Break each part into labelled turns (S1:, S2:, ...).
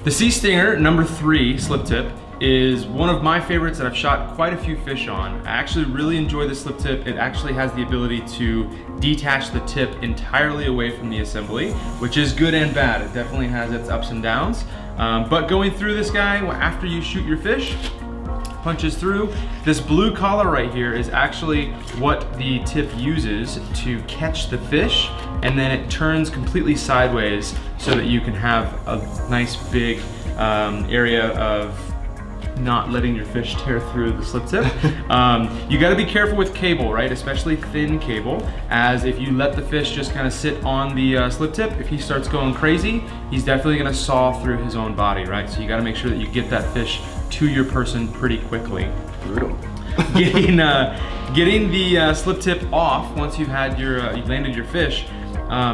S1: The Sea Stinger number 3 slip tip is one of my favorites that I've shot quite a few fish on. I actually really enjoy the slip tip. It actually has the ability to detach the tip entirely away from the assembly, which is good and bad. It definitely has its ups and downs. But going through this guy, after you shoot your fish, punches through. This blue collar right here is actually what the tip uses to catch the fish, and then it turns completely sideways so that you can have a nice big area of not letting your fish tear through the slip tip. You gotta be careful with cable, right? Especially thin cable, as if you let the fish just kind of sit on the slip tip, if he starts going crazy, he's definitely gonna saw through his own body, right? So you gotta make sure that you get that fish to your person pretty quickly.
S2: Brutal.
S1: Getting the slip tip off once you've had your you've landed your fish,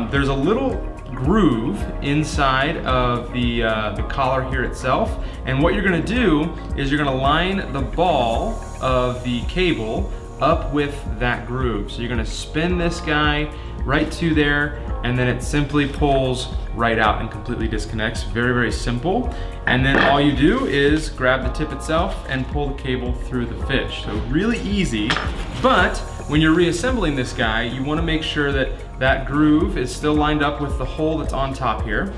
S1: there's a little groove inside of the collar here itself, and what you're going to do is you're going to line the ball of the cable up with that groove. So you're going to spin this guy right to there, and then it simply pulls right out and completely disconnects. Very, very simple. And then all you do is grab the tip itself and pull the cable through the fish. So really easy, but when you're reassembling this guy, you want to make sure that that groove is still lined up with the hole that's on top here.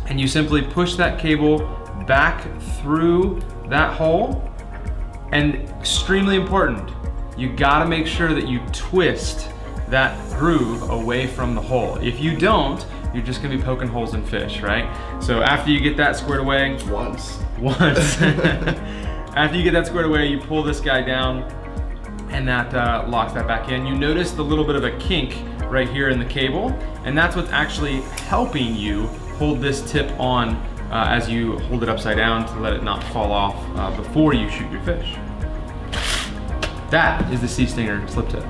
S1: And you simply push that cable back through that hole. And extremely important, you gotta make sure that you twist that groove away from the hole. If you don't, you're just gonna be poking holes in fish, right? So after you get that squared away,
S2: Once.
S1: After you get that squared away, you pull this guy down, and that locks that back in. You notice the little bit of a kink right here in the cable, and that's what's actually helping you hold this tip on as you hold it upside down to let it not fall off before you shoot your fish. That is the Sea Stinger slip tip.